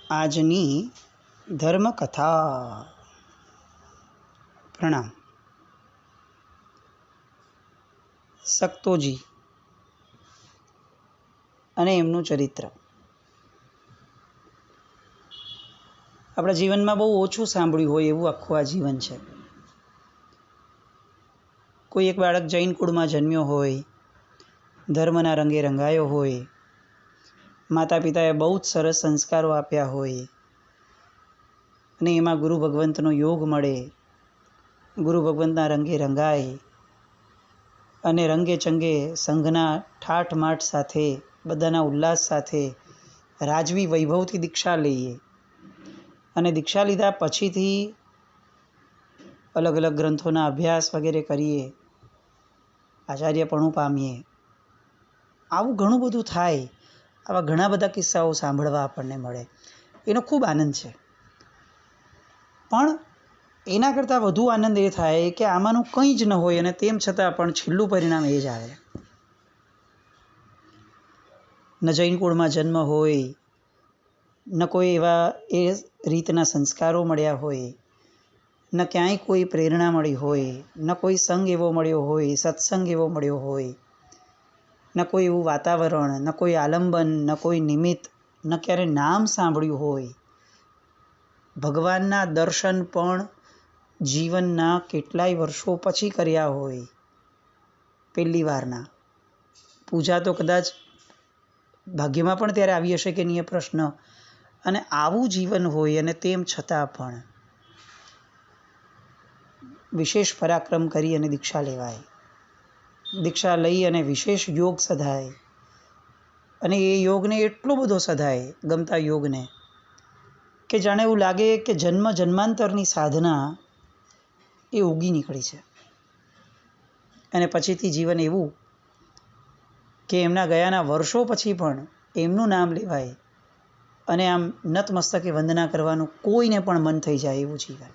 આજની ધર્મકથા. પ્રણામ. સક્તોજી અને એમનું ચરિત્ર. આપણા જીવનમાં બહુ ઓછું સાંભળ્યું હોય એવું આખું આ જીવન છે. કોઈ એક બાળક જૈન કુળમાં જન્મ્યો હોય, ધર્મના રંગે રંગાયો હોય, માતા પિતાએ બહુ જ સરસ સંસ્કારો આપ્યા હોય અને એમાં ગુરુ ભગવંતનો યોગ મળે, ગુરુ ભગવંતના રંગે રંગાય અને રંગે ચંગે સંઘના ઠાઠ માઠ સાથે, બધાના ઉલ્લાસ સાથે રાજવી વૈભવથી દીક્ષા લઈએ અને દીક્ષા લીધા પછીથી અલગ અલગ ગ્રંથોના અભ્યાસ વગેરે કરીએ, આચાર્યપણું પામીએ. આવું ઘણું બધું થાય. આવા ઘણા બધા કિસ્સાઓ સાંભળવા આપણને મળે. એનો ખૂબ આનંદ છે. પણ એના કરતાં વધુ આનંદ એ થાય કે આમાંનું કંઈ જ ન હોય અને તેમ છતાં પણ છેલ્લું પરિણામ એ જ આવે. ન જૈન કુળમાં જન્મ હોય, ન કોઈ એવા એ રીતના સંસ્કારો મળ્યા હોય, ન ક્યાંય કોઈ પ્રેરણા મળી હોય, ન કોઈ સંગ એવો મળ્યો હોય, સત્સંગ એવો મળ્યો હોય, ન કોઈ એવું વાતાવરણ, ન કોઈ આલંબન, ન કોઈ નિમિત્ત, ન ક્યારે નામ સાંભળ્યું હોય. ભગવાનના દર્શન પણ જીવનના કેટલાય વર્ષો પછી કર્યા હોય, પહેલી વારના. પૂજા તો કદાચ ભાગ્યમાં પણ ત્યારે આવી હશે કે નહીં એ પ્રશ્ન. અને આવું જીવન હોય અને તેમ છતાં પણ વિશેષ પરાક્રમ કરી અને દીક્ષા લેવાય, દીક્ષા લઈ અને વિશેષ યોગ સધાય અને એ યોગને એટલો બધો સધાય, ગમતા યોગને, કે જાણે એવું લાગે કે જન્મ જન્માંતરની સાધના એ ઉગી નીકળી છે. અને પછીથી જીવન એવું કે એમના ગયાના વર્ષો પછી પણ એમનું નામ લેવાય અને આમ નતમસ્તકે વંદના કરવાનું કોઈને પણ મન થઈ જાય એવું જીવન.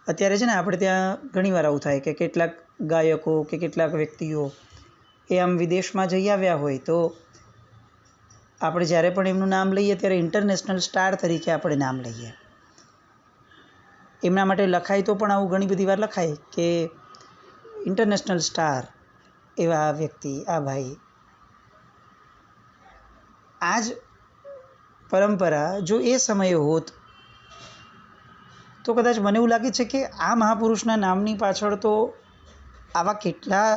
અત્યારે છે ને આપણે ત્યાં ઘણીવાર આવું થાય કે કેટલાક ગાયકો કે કેટલાક વ્યક્તિઓ એ આમ વિદેશમાં જઈ આવ્યા હોય તો આપણે જ્યારે પણ એમનું નામ લઈએ ત્યારે ઇન્ટરનેશનલ સ્ટાર તરીકે આપણે નામ લઈએ. એમના માટે લખાય તો પણ આવું ઘણી બધી વાર લખાય કે ઇન્ટરનેશનલ સ્ટાર એવા આ વ્યક્તિ, આ ભાઈ. આ જ પરંપરા જો એ સમયે હોત તો કદાચ મને એવું લાગે છે કે આ મહાપુરુષના નામની પાછળ તો આવા કેટલા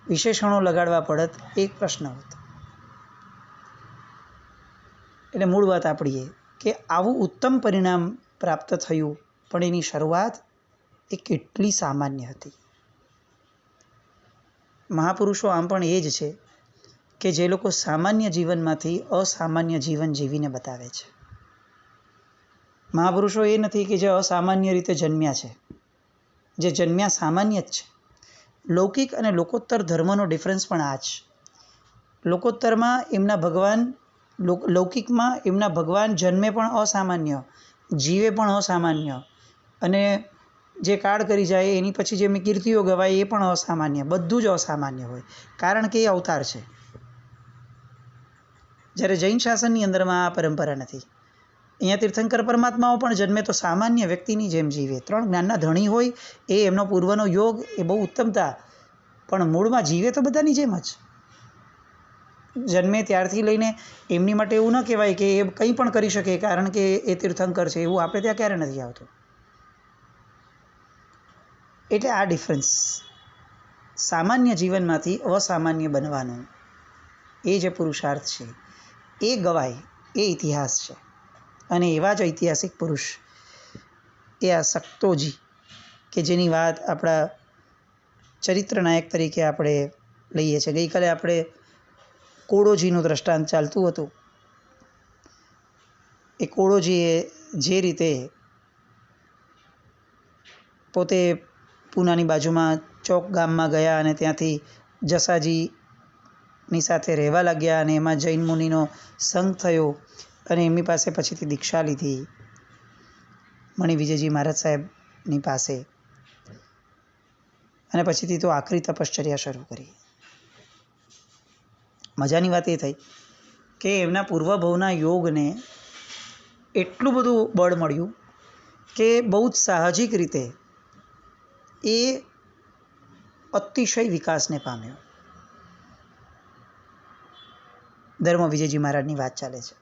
વિશેષણો લગાડવા પડત, એક પ્રશ્ન હોત. એટલે મૂળ વાત આપણી એ કે આવું ઉત્તમ પરિણામ પ્રાપ્ત થયું, પણ એની શરૂઆત એ કેટલી સામાન્ય હતી. મહાપુરુષો આમ પણ એ જ છે કે જે લોકો સામાન્ય જીવનમાંથી અસામાન્ય જીવન જીવીને બતાવે છે. મહાપુરુષો એ નથી કે જે અસામાન્ય રીતે જન્મ્યા છે, જે જન્મ્યા સામાન્ય જ છે. લૌકિક અને લોકોત્તર ધર્મનો ડિફરન્સ પણ આ જ. લોકોત્તરમાં એમના ભગવાન, લૌકિકમાં એમના ભગવાન જન્મે પણ અસામાન્ય, જીવે પણ અસામાન્ય, અને જે કાળ કરી જાય એની પછી જે કીર્તિઓ ગવાય એ પણ અસામાન્ય. બધું જ અસામાન્ય હોય, કારણ કે એ અવતાર છે. જ્યારે જૈન શાસનની અંદરમાં આ પરંપરા નથી. અહીંયા તીર્થંકર પરમાત્માઓ પણ જન્મે તો સામાન્ય વ્યક્તિની જેમ જીવે. 3 જ્ઞાનના ધણી હોય, એ એમનો પૂર્વનો યોગ, એ બહુ ઉત્તમતા, પણ મૂળમાં જીવે તો બધાની જેમ જ. જન્મે ત્યારથી લઈને એમની માટે એવું ન કહેવાય કે એ કંઈ પણ કરી શકે કારણ કે એ તીર્થંકર છે, એવું આપણે ત્યાં ક્યારે નથી આવતું. એટલે આ ડિફરન્સ, સામાન્ય જીવનમાંથી અસામાન્ય બનવાનું, એ જે પુરુષાર્થ છે એ ગવાય, એ ઇતિહાસ છે. અને એવા જ ઐતિહાસિક પુરુષ એ આ સક્તોજી, કે જેની વાત આપણા ચરિત્ર નાયક તરીકે આપણે લઈએ છીએ. ગઈકાલે આપણે કોડોજીનું દ્રષ્ટાંત ચાલતું હતું. એ કોડોજીએ જે રીતે પોતે પૂનાની બાજુમાં ચોક ગામમાં ગયા અને ત્યાંથી જસાજીની સાથે રહેવા લાગ્યા અને એમાં જૈન મુનિનો સંગ થયો અને એમની પાસે પછીથી દીક્ષા લીધી મણિ વિજયજી મહારાજ સાહેબની પાસે, અને પછીથી તો આખરી તપશ્ચર્યા શરૂ કરી. મજાની વાત એ થઈ કે એમના પૂર્વભવના યોગને એટલું બધું બળ મળ્યું કે બહુ જ સાહજિક રીતે એ અતિશય વિકાસને પામ્યો. ધર્મ વિજયજી મહારાજની વાત ચાલે છે.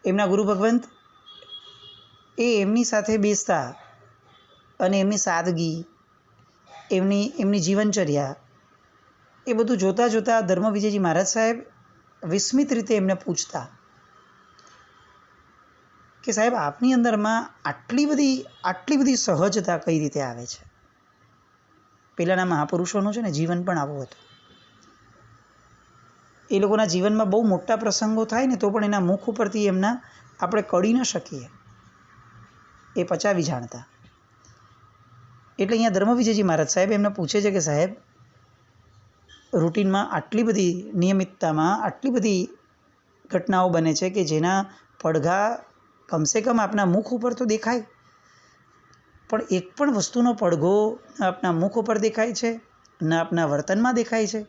એમના ગુરુ ભગવંત એ એમની સાથે બેસતા અને એમની સાદગી, એમની જીવનચર્યા એ બધું જોતાં જોતાં ધર્મ વિજયજી મહારાજ સાહેબ વિસ્મિત રીતે એમને પૂછતા કે સાહેબ આપની અંદરમાં આટલી બધી સહજતા કઈ રીતે આવે છે? પહેલાંના મહાપુરુષોનું છે ને જીવન પણ આવું હતું. એ લોકોના જીવનમાં બહુ મોટા પ્રસંગો થાય ને તો પણ એના મુખ ઉપરથી એમના આપણે કળી ન શકીએ, એ પચાવી જાણતા. એટલે અહીંયા ધર્મ વિજયજી મહારાજ સાહેબ એમને પૂછે છે કે સાહેબ, રૂટિનમાં આટલી બધી નિયમિતતામાં આટલી બધી ઘટનાઓ બને છે કે જેના પડઘા કમસે કમ આપના મુખ ઉપર તો દેખાય, પણ એક પણ વસ્તુનો પડઘો ન આપના મુખ ઉપર દેખાય છે, ન આપના વર્તનમાં દેખાય છે,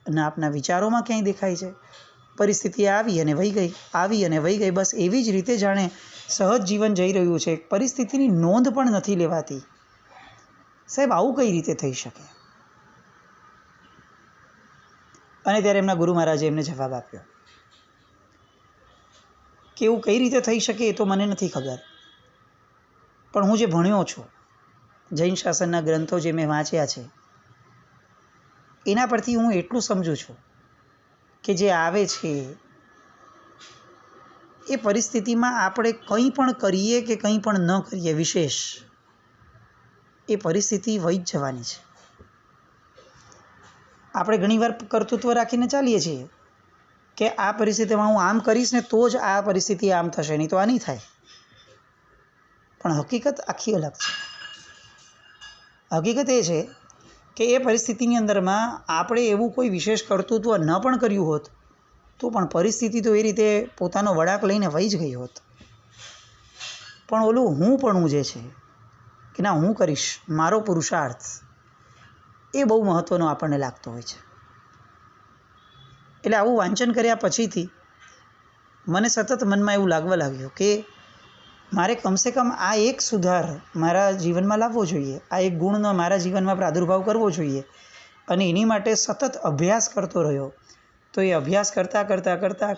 ન આપના વિચારોમાં ક્યાંય દેખાય છે. પરિસ્થિતિ આવી અને વહી ગઈ, આવી અને વહી ગઈ, બસ એવી જ રીતે જાણે સહજ જીવન જઈ રહ્યું છે. પરિસ્થિતિની નોંધ પણ નથી લેવાતી. સાહેબ, આવું કઈ રીતે થઈ શકે? અને ત્યારે એમના ગુરુ મહારાજે એમને જવાબ આપ્યો કે એવું કઈ રીતે થઈ શકે એ તો મને નથી ખબર, પણ હું જે ભણ્યો છું, જૈન શાસનના ગ્રંથો જે મેં વાંચ્યા છે, એના પરથી હું એટલું સમજું છું કે જે આવે છે એ પરિસ્થિતિમાં આપણે કંઈ પણ કરીએ કે કંઈ પણ ન કરીએ, વિશેષ એ પરિસ્થિતિ વહી જ જવાની છે. આપણે ઘણીવાર કર્તૃત્વ રાખીને ચાલીએ છીએ કે આ પરિસ્થિતિમાં હું આમ કરીશ ને તો જ આ પરિસ્થિતિ આમ થશે, નહીં તો આ નહીં થાય. પણ હકીકત આખી અલગ છે. હકીકત એ છે કે એ પરિસ્થિતિની અંદરમાં આપણે એવું કોઈ વિશેષ કર્તૃત્વ ન પણ કર્યું હોત તો પણ પરિસ્થિતિ તો એ રીતે પોતાનો વળાંક લઈને વહી જ ગઈ હોત. પણ ઓલું હું જે છે કે ના, હું કરીશ, મારો પુરુષાર્થ, એ બહુ મહત્ત્વનો આપણને લાગતો હોય છે. એટલે આવું વાંચન કર્યા પછીથી મને સતત મનમાં એવું લાગવા લાગ્યું કે મારે કમસે કમ આ એક સુધાર મારા જીવનમાં લાવવો જોઈએ, આ એક ગુણનો મારા જીવનમાં પ્રાદુર્ભાવ કરવો જોઈએ. અને એની માટે સતત અભ્યાસ કરતો રહ્યો. તો એ અભ્યાસ કરતાં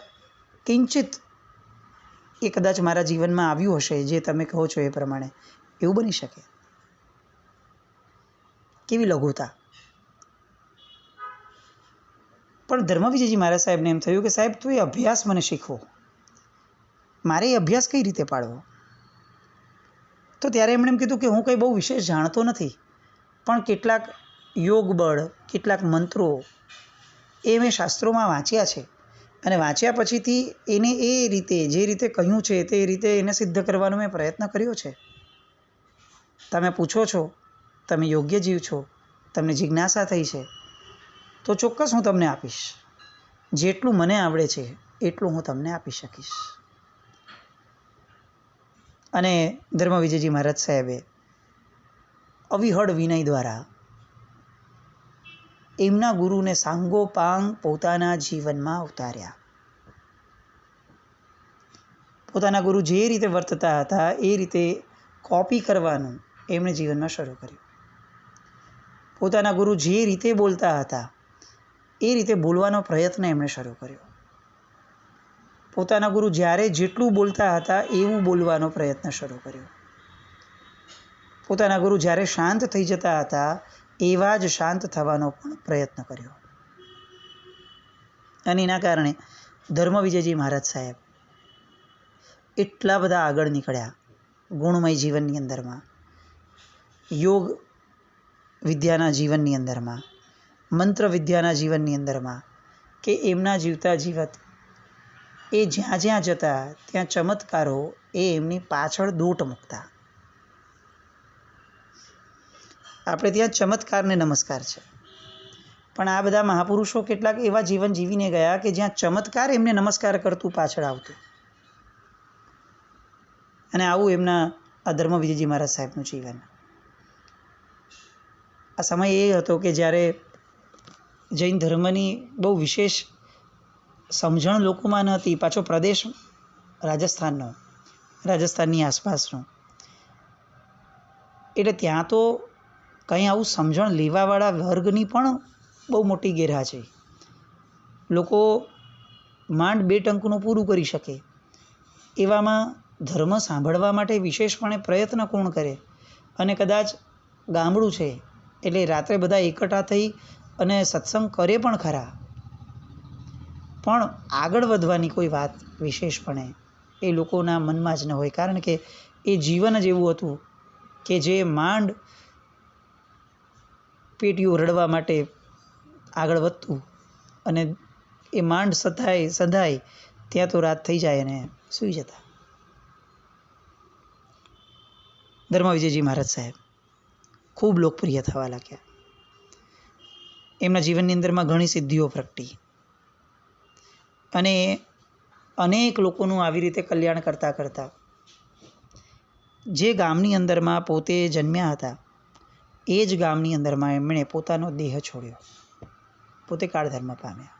કિંચિત એ કદાચ મારા જીવનમાં આવ્યું હશે, જે તમે કહો છો એ પ્રમાણે એવું બની શકે. કેવી લઘુતા! પણ ધર્મ વિજયજી મહારાજ સાહેબને એમ થયું કે સાહેબ, તું એ અભ્યાસ મને શીખવો, મારે એ અભ્યાસ કઈ રીતે પાડવો? તો ત્યારે એમણે એમ કીધું કે હું કંઈ બહુ વિશેષ જાણતો નથી, પણ કેટલાક યોગ બળ, કેટલાક મંત્રો એ મેં શાસ્ત્રોમાં વાંચ્યા છે, અને વાંચ્યા પછીથી એને એ રીતે, જે રીતે કહ્યું છે તે રીતે એને સિદ્ધ કરવાનો મેં પ્રયત્ન કર્યો છે. તમે પૂછો છો, તમે યોગ્ય જીવ છો, તમને જિજ્ઞાસા થઈ છે, તો ચોક્કસ હું તમને આપીશ. જેટલું મને આવડે છે એટલું હું તમને આપી શકીશ. અને ધર્મ વિજયજી મહારાજ સાહેબે અવિહળ વિનય દ્વારા એમના ગુરુને સાંગોપાંગ પોતાના જીવનમાં ઉતાર્યા. પોતાના ગુરુ જે રીતે વર્તતા હતા એ રીતે કોપી કરવાનું એમણે જીવનમાં શરૂ કર્યું. પોતાના ગુરુ જે રીતે બોલતા હતા એ રીતે બોલવાનો પ્રયત્ન એમણે શરૂ કર્યો. પોતાના ગુરુ જ્યારે જેટલું બોલતા હતા એવું બોલવાનો પ્રયત્ન શરૂ કર્યો. પોતાના ગુરુ જ્યારે શાંત થઈ જતા હતા એવા જ શાંત થવાનો પણ પ્રયત્ન કર્યો. અને એના કારણે ધર્મ વિજયજી મહારાજ સાહેબ એટલા બધા આગળ નીકળ્યા ગુણમય જીવનની અંદરમાં, યોગ વિદ્યાના જીવનની અંદરમાં, મંત્ર વિદ્યાના જીવનની અંદરમાં, કે એમના જીવતા જીવત એ જ્યાં જ્યાં જતા ત્યાં ચમત્કારો એ એમની પાછળ દોટ મૂકતા. આપણે ત્યાં ચમત્કારને નમસ્કાર છે, પણ આ બધા મહાપુરુષો કેટલાક એવા જીવન જીવીને ગયા કે જ્યાં ચમત્કાર એમને નમસ્કાર કરતું પાછળ આવતું. અને આવું એમના આ ધર્મ વિજયજી મહારાજ સાહેબનું જીવન. આ સમય એ હતો કે જ્યારે જૈન ધર્મની બહુ વિશેષ સમજણ લોકોમાં ન હતી. પાછો પ્રદેશ રાજસ્થાનની આસપાસનો, એટલે ત્યાં તો કંઈ આવું સમજણ લેવાવાળા વર્ગની પણ બહુ મોટી ગેરહાજરી. લોકો માંડ 2 ટંકનું પૂરું કરી શકે એવામાં ધર્મ સાંભળવા માટે વિશેષપણે પ્રયત્ન કોણ કરે? અને કદાચ ગામડું છે એટલે રાત્રે બધા એકઠા થઈ અને સત્સંગ કરે પણ ખરા, પણ આગળ વધવાની કોઈ વાત વિશેષપણે એ લોકોના મનમાં જ ન હોય. કારણ કે એ જીવન જ એવું હતું કે જે માંડ પેટીઓ રડવા માટે આગળ વધતું અને એ માંડ સંધાય ત્યાં તો રાત થઈ જાય અને સૂઈ જતા. ધર્મવિજયજી મહારાજ સાહેબ ખૂબ લોકપ્રિય થવા લાગ્યા. એમના જીવનની અંદરમાં ઘણી સિદ્ધિઓ પ્રગટી અને અનેક લોકોનું આવી રીતે કલ્યાણ કરતાં કરતાં જે ગામની અંદરમાં પોતે જન્મ્યા હતા એ જ ગામની અંદરમાં એમણે પોતાનો દેહ છોડ્યો, પોતે કાળધર્મ પામ્યા.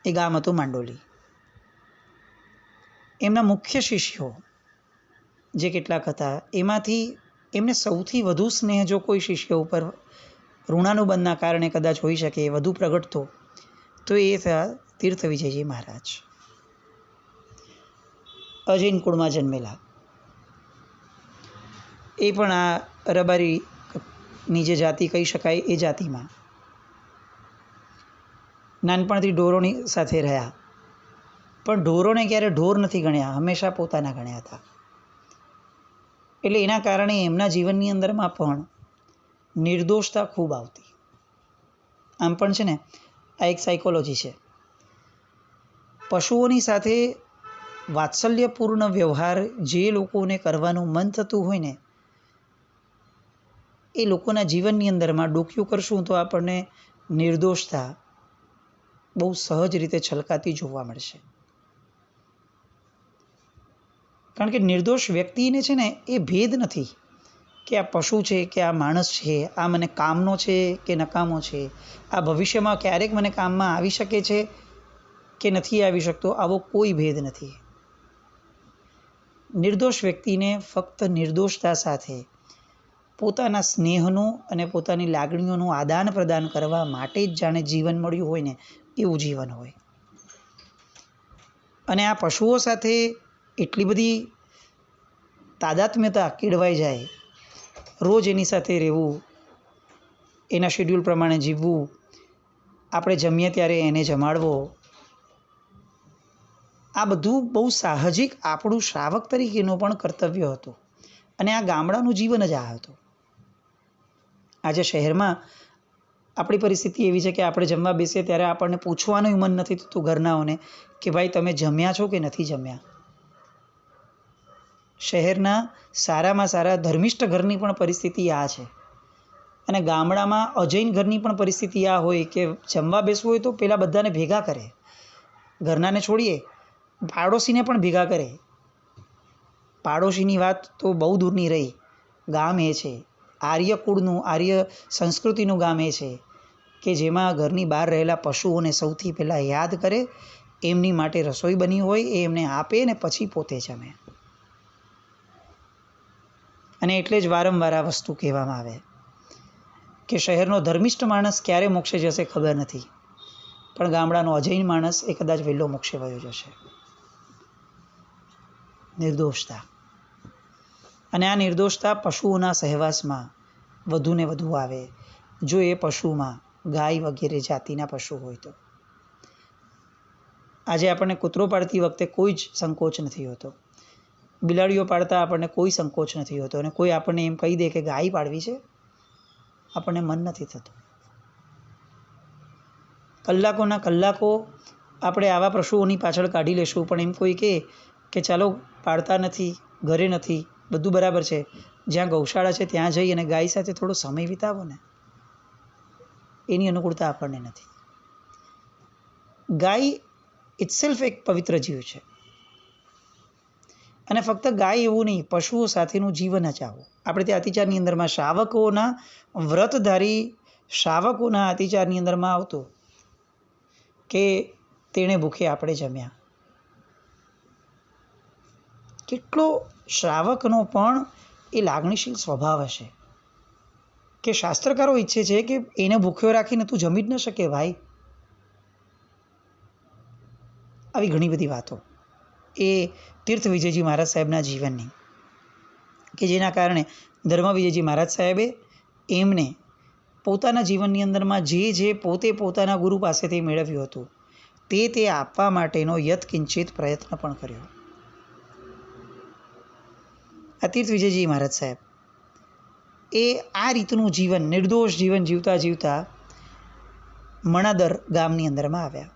એ ગામ હતું માંડોલી. એમના મુખ્ય શિષ્યો જે કેટલાક હતા એમાંથી એમને સૌથી વધુ સ્નેહ જો કોઈ શિષ્ય ઉપર ઋણાનુબંધના કારણે કદાચ હોઈ શકે, વધુ પ્રગટતો, તો એ થયા તીર્થ વિજયજી મહારાજ. અજૈન કુળમાં જન્મેલા, એ પણ આ રબારીની જે જાતિ કહી શકાય એ જાતિમાં નાનપણથી ઢોરોની સાથે રહ્યા, પણ ઢોરોને ક્યારે ઢોર નથી ગણ્યા, હંમેશા પોતાના ગણ્યા હતા. એટલે એના કારણે એમના જીવનની અંદરમાં પણ નિર્દોષતા ખૂબ આવતી. આમ પણ છે ને, આ એક સાયકોલોજી છે. પશુઓની સાથે વાત્સલ્યપૂર્ણ વ્યવહાર જે લોકોને કરવાનું મન થતું હોય ને, એ લોકોના જીવનની અંદરમાં ડોક્યું કરશું તો આપણને નિર્દોષતા બહુ સહજ રીતે છલકાતી જોવા મળશે. કારણ કે નિર્દોષ વ્યક્તિને છે ને એ ભેદ નથી કે આ પશુ છે કે આ માણસ છે, આ મને કામનો છે કે નકામો છે, આ ભવિષ્યમાં ક્યારેક મને કામમાં આવી શકે છે કે નથી આવી શકતો, આવો કોઈ ભેદ નથી. નિર્દોષ વ્યક્તિને ફક્ત નિર્દોષતા સાથે પોતાના સ્નેહનું અને પોતાની લાગણીઓનું આદાન પ્રદાન કરવા માટે જ જાણે જીવન મળ્યું હોય ને એવું જીવન હોય. અને આ પશુઓ સાથે એટલી બધી તાદાત્મ્યતા કેળવાઈ જાય, રોજ એની સાથે રહેવું, એના શેડ્યુલ પ્રમાણે જીવવું, આપણે જમીએ ત્યારે એને જમાડવો, આ બધું બહુ સાહજિક આપણું શ્રાવક તરીકેનું પણ કર્તવ્ય હતું. અને આ ગામડાનું જીવન જ આ હતું. આજે શહેરમાં આપણી પરિસ્થિતિ એવી છે કે આપણે જમવા બેસીએ ત્યારે આપણને પૂછવાનું મન નથી થતું ઘરનાઓને કે ભાઈ તમે જમ્યા છો કે નથી જમ્યા. શહેરના સારામાં સારા ધર્મિષ્ઠ ઘરની પણ પરિસ્થિતિ આ છે. અને ગામડામાં અજૈન ઘરની પણ પરિસ્થિતિ આ હોય કે જમવા બેસવું હોય તો પહેલાં બધાને ભેગા કરે, ઘરનાને છોડીએ પાડોશીને પણ ભેગા કરે. પાડોશીની વાત તો બહુ દૂરની રહી, ગામ એ છે, આર્ય કુળનું, આર્ય સંસ્કૃતિનું ગામ એ છે કે જેમાં ઘરની બહાર રહેલા પશુઓને સૌથી પહેલાં યાદ કરે, એમની માટે રસોઈ બની હોય એ એમને આપે ને પછી પોતે જમે. અને એટલે જ વારંવાર આ વસ્તુ કહેવામાં આવે કે શહેરનો ધર્મિષ્ઠ માણસ ક્યારે મોક્ષે જશે ખબર નથી, પણ ગામડાનો અજૈન માણસ એ કદાચ વહેલો મોક્ષે વયો જશે. નિર્દોષતા, અને આ નિર્દોષતા પશુઓના સહવાસમાં વધુ ને વધુ આવે. જો એ પશુમાં ગાય વગેરે જાતિના પશુ હોય તો. આજે આપણને કૂતરો પાડતી વખતે કોઈ જ સંકોચ નથી હોતો, બિલાડીઓ પાડતા આપણને કોઈ સંકોચ નથી હોતો, અને કોઈ આપણને એમ કહી દે કે ગાય પાડવી છે, આપણને મન નથી થતું. કલાકોના કલાકો આપણે આવા પશુઓની પાછળ કાઢી લેશું, પણ એમ કોઈ કે ચાલો પાડતા નથી, ઘરે નથી, બધું બરાબર છે, જ્યાં ગૌશાળા છે ત્યાં જઈ અને ગાય સાથે થોડો સમય વિતાવો ને, એની અનુકૂળતા આપણને નથી. ગાય ઇટસેલ્ફ એક પવિત્ર જીવ છે. અને ફક્ત ગાય એવું નહીં, પશુઓ સાથેનું જીવન જ આવું. આપણે ત્યાં અતિચારની અંદરમાં શ્રાવકોના વ્રતધારી શ્રાવકોના અતિચારની અંદરમાં આવતું કે તેણે ભૂખે આપણે જમ્યા. કેટલો શ્રાવકનો પણ એ લાગણીશીલ સ્વભાવ હશે કે શાસ્ત્રકારો ઈચ્છે છે કે એને ભૂખ્યો રાખીને તું જમી જ ન શકે ભાઈ. આવી ઘણી બધી વાતો એ તીર્થ વિજયજી મહારાજ સાહેબના જીવનની, કે જેના કારણે ધર્મ વિજયજી મહારાજ સાહેબે એમને પોતાના જીવનની અંદરમાં જે પોતે પોતાના ગુરુ પાસેથી મેળવ્યું હતું તે આપવા માટેનો યત્કિંચિત પ્રયત્ન પણ કર્યો. આ તીર્થ વિજયજી મહારાજ સાહેબ એ આ રીતનું જીવન, નિર્દોષ જીવન જીવતા જીવતા મણાદર ગામની અંદરમાં આવ્યા.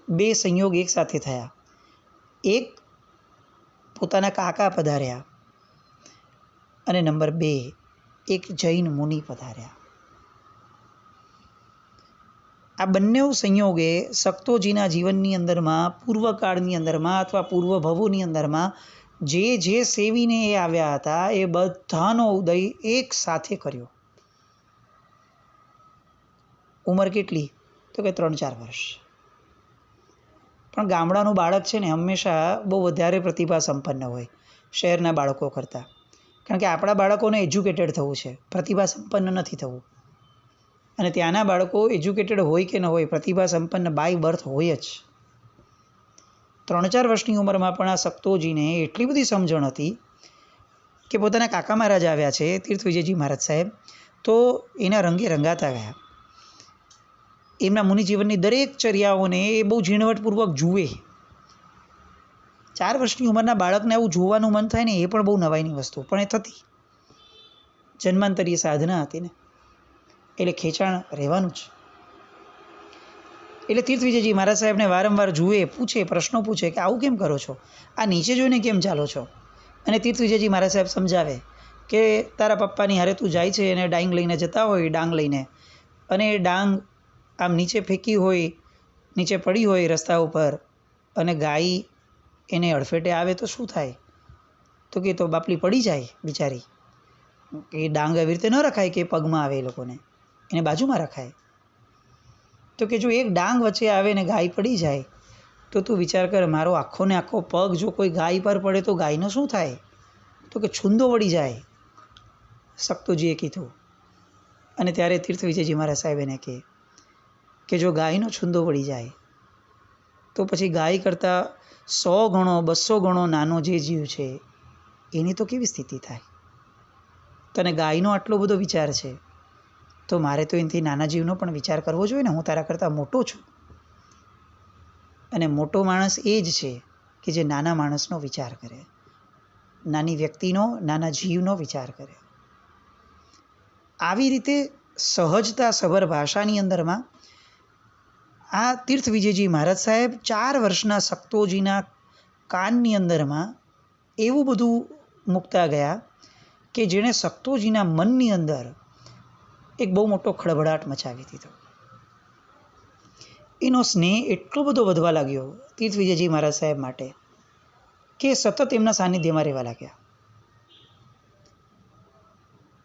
બે સંયોગ એક સાથે થયા. એક, પોતાના કાકા પધાર્યા અને નંબર 2, એક જૈન મુનિ પધાર્યા. આ બંને સંયોગે સક્તોજીના જીવનની અંદરમાં, પૂર્વકાળની અંદરમાં અથવા પૂર્વ ભવોની અંદરમાં જે સેવીને એ આવ્યા હતા એ બધાનો ઉદય એક સાથે કર્યો. ઉંમર કેટલી? તો કે 3-4 વર્ષ. પણ ગામડાનું બાળક છે ને હંમેશા બહુ વધારે પ્રતિભા સંપન્ન હોય શહેરના બાળકો કરતાં. કારણ કે આપણા બાળકોને એજ્યુકેટેડ થવું છે, પ્રતિભા સંપન્ન નથી થવું. અને ત્યાંના બાળકો એજ્યુકેટેડ હોય કે ન હોય, પ્રતિભા સંપન્ન બાય બર્થ હોય જ. 3-4 વર્ષની ઉંમરમાં પણ આ સક્તોજીને એટલી બધી સમજણ હતી કે પોતાના કાકા મહારાજ આવ્યા છે તીર્થ વિજયજી મહારાજ સાહેબ, તો એના રંગે રંગાતા ગયા. એમના મુનિજીવનની દરેક ચર્યાઓને એ બહુ ઝીણવટપૂર્વક જુએ. 4 વર્ષની ઉંમરના બાળકને આવું જોવાનું મન થાય ને એ પણ બહુ નવાઈની વસ્તુ, પણ એ થતી. જન્માંતરીય સાધના હતી ને, એટલે ખેંચાણ રહેવાનું જ. એટલે તીર્થ વિજયજી મહારાજ સાહેબને વારંવાર જુએ, પૂછે, પ્રશ્નો પૂછે કે આવું કેમ કરો છો, આ નીચે જોઈને કેમ ચાલો છો. અને તીર્થ વિજયજી મહારાજ સાહેબ સમજાવે કે તારા પપ્પાની હારે તું જાય છે અને ડાંગ લઈને જતા હોય, ડાંગ લઈને, અને એ ડાંગ આમ નીચે ફેંકી હોય, નીચે પડી હોય રસ્તા ઉપર, અને ગાય એને અડફેટે આવે તો શું થાય? તો કે તો બાપલી પડી જાય બિચારી. એ ડાંગ એવી રીતે ન રખાય કે પગમાં આવે, એ લોકોને એને બાજુમાં રખાય. તો કે જો એક ડાંગ વચ્ચે આવે ને ગાય પડી જાય તો તું વિચાર કર, મારો આખો ને આખો પગ જો કોઈ ગાય પર પડે તો ગાયનો શું થાય? તો કે છૂંદો વળી જાય. સક્તોજીએ કીધું. અને ત્યારે તીર્થ વિજયજી મહારાજ સાહેબ એને કે જો ગાયનો છૂંદો વળી જાય તો પછી ગાય કરતાં 100 ગણો 200 ગણો નાનો જે જીવ છે એની તો કેવી સ્થિતિ થાય? તને ગાયનો આટલો બધો વિચાર છે તો મારે તો એનાથી નાના જીવનો પણ વિચાર કરવો જોઈએ ને. હું તારા કરતાં મોટો છું. અને મોટો માણસ એ જ છે કે જે નાના માણસનો વિચાર કરે, નાની વ્યક્તિનો, નાના જીવનો વિચાર કરે. આવી રીતે સહજતા સભર ભાષાની અંદરમાં આ તીર્થ વિજયજી મહારાજ સાહેબ 4 વર્ષના સક્તોજીના કાનની અંદરમાં એવું બધું મૂકતા ગયા કે જેણે સક્તોજીના મનની અંદર એક બહુ મોટો ખળભળાટ મચાવી દીધો. એનો સ્નેહ એટલો બધો વધવા લાગ્યો તીર્થ વિજયજી મહારાજ સાહેબ માટે કે સતત એમના સાનિધ્યમાં રહેવા લાગ્યા.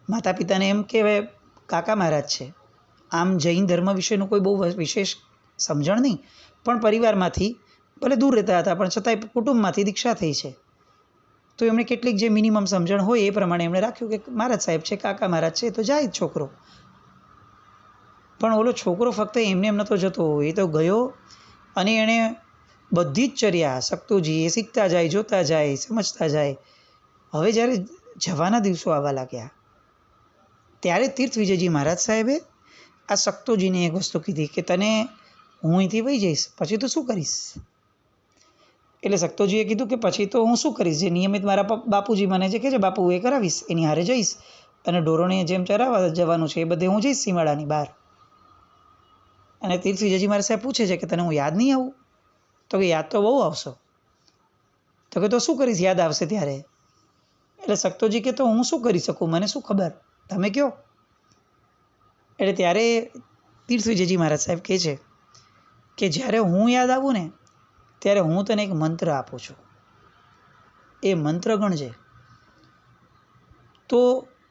માતા પિતાને એમ કે હવે કાકા મહારાજ છે, આમ જૈન ધર્મ વિશેનું કોઈ બહુ વિશેષ સમજણ નહીં, પણ પરિવારમાંથી ભલે દૂર રહેતા હતા પણ છતાંય કુટુંબમાંથી દીક્ષા થઈ છે, તો એમણે કેટલીક જે મિનિમમ સમજણ હોય એ પ્રમાણે એમણે રાખ્યું કે મહારાજ સાહેબ છે, કાકા મહારાજ છે, તો જાય જ છોકરો. પણ ઓલો છોકરો ફક્ત એમને એમ નહોતો જતો, એ તો ગયો અને એણે બધી જ ચર્યા સક્તોજી એ શીખતા જાય, જોતા જાય, સમજતા જાય. હવે જ્યારે જવાના દિવસો આવવા લાગ્યા ત્યારે તીર્થ વિજયજી મહારાજ સાહેબે આ સક્તોજીને એક વસ્તુ કીધી કે તને હું અહીંથી વહી જઈશ પછી તો શું કરીશ? એટલે સક્તોજીએ કીધું કે પછી તો હું શું કરીશ, જે નિયમિત મારા બાપુજી મને જે કહે છે બાપુ એ કરાવીશ, એની હારે જઈશ, અને ઢોરોને જેમ ચરાવવા જવાનું છે એ બધે હું જઈશ સીમાડાની બહાર. અને તીર્થ વિજયજી મહારાજ સાહેબ પૂછે છે કે તને હું યાદ નહીં આવું? તો કે યાદ તો બહુ આવશો. તો કે તો શું કરીશ યાદ આવશે ત્યારે? એટલે સક્તોજી કે તો હું શું કરી શકું, મને શું ખબર, તમે કહો. એટલે ત્યારે તીર્થ વિજયજી મહારાજ સાહેબ કહે છે કે જ્યારે હું યાદ આવું ને ત્યારે હું તને એક મંત્ર આપું છું, એ મંત્ર ગણજે. તો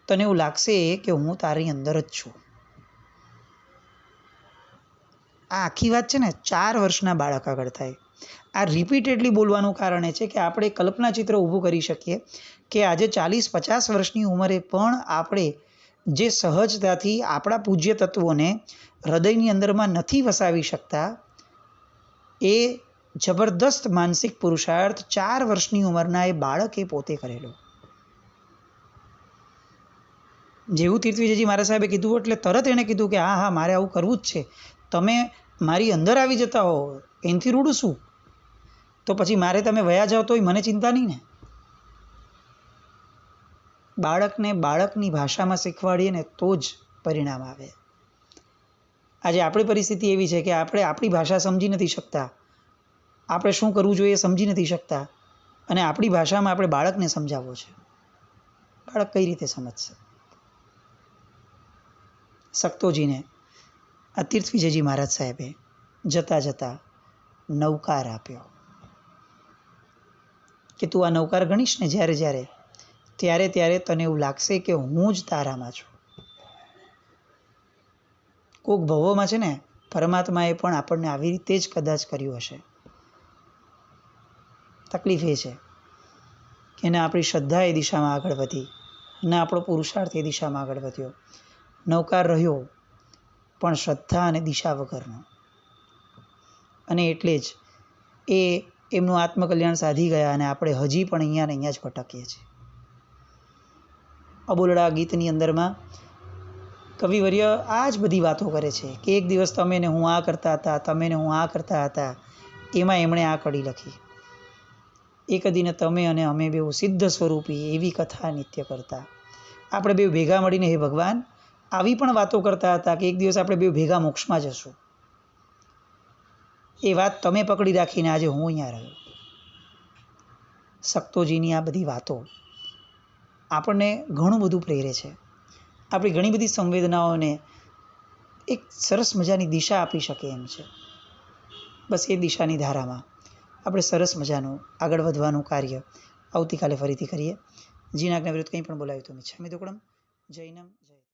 તને એવું લાગશે કે હું તારી અંદર જ છું. આ આખી વાત છે ને 4 વર્ષના બાળક આગળ થાય. આ રિપીટેડલી બોલવાનું કારણ એ છે કે આપણે કલ્પના ચિત્ર ઊભું કરી શકીએ કે આજે 40-50 વર્ષની ઉંમરે પણ આપણે જે સહજતાથી આપણા પૂજ્ય તત્વોને હૃદયની અંદરમાં નથી વસાવી શકતા, એ જબરદસ્ત માનસિક પુરુષાર્થ 4 વર્ષની ઉંમરના એ બાળકે પોતે કરેલો. જેવું તીર્થ વિજયજી મહારાજ સાહેબે કીધું એટલે તરત એણે કીધું કે હા મારે આવું કરવું જ છે. તમે મારી અંદર આવી જતા હો એનાથી રૂડું શું? તો પછી મારે તમે વયા જાઓ તોય મને ચિંતા નહીં ને. બાળકને બાળકની ભાષામાં શીખવાડીએ ને તો જ પરિણામ આવે. આજે આપણી પરિસ્થિતિ એવી છે કે આપણે આપણી ભાષા સમજી નથી શકતા, આપણે શું કરવું જોઈએ સમજી નથી શકતા, અને આપણી ભાષામાં આપણે બાળકને સમજાવવો છે. બાળક કઈ રીતે સમજશે? સક્તોજીને આ તીર્થ વિજયજી મહારાજ સાહેબે જતા જતા નૌકાર આપ્યો કે તું આ નૌકાર ગણીશ ને જ્યારે ત્યારે તને એવું લાગશે કે હું જ તારામાં છું. કોક ભવોમાં છે ને પરમાત્માએ પણ આપણને આવી રીતે જ કદાચ કર્યું હશે. તકલીફ એ છે કે એને આપણી શ્રદ્ધા એ દિશામાં આગળ વધી, ને આપણો પુરુષાર્થ એ દિશામાં આગળ વધ્યો. નૌકાર રહ્યો પણ શ્રદ્ધા અને દિશા વગરનો, અને એટલે જ એ એમનું આત્મકલ્યાણ સાધી ગયા અને આપણે હજી પણ અહીંયા ને અહીંયા જ ભટકીએ છીએ. અબોલડા ગીતની અંદરમાં કવિવર્ય આ જ બધી વાતો કરે છે કે એક દિવસ તમે ને હું આ કરતા હતા, તમે ને હું આ કરતા હતા. એમાં એમણે આ કડી લખી, એક દીને તમે અને અમે બેઉ સિદ્ધ સ્વરૂપી એવી કથા નિત્ય કરતા. આપણે બે ભેગા મળીને હે ભગવાન આવી પણ વાતો કરતા હતા કે એક દિવસ આપણે બે ભેગા મોક્ષમાં જશું. એ વાત તમે પકડી રાખીને આજે હું અહીંયા રહ્યો. સક્તોજીની આ બધી વાતો આપણને ઘણું બધું પ્રેરે છે. આપણી ઘણી બધી સંવેદનાઓને એક સરસ મજાની દિશા આપી શકે એમ છે. બસ એ દિશાની ધારામાં આપણે સરસ મજાનું આગળ વધવાનું કાર્ય આવતીકાલે ફરીથી કરીએ. જીનાજ્ઞા વિરુદ્ધ કંઈ પણ બોલાવ્યું તો મિચ્છામિ દુક્કડમ. જૈનમ જય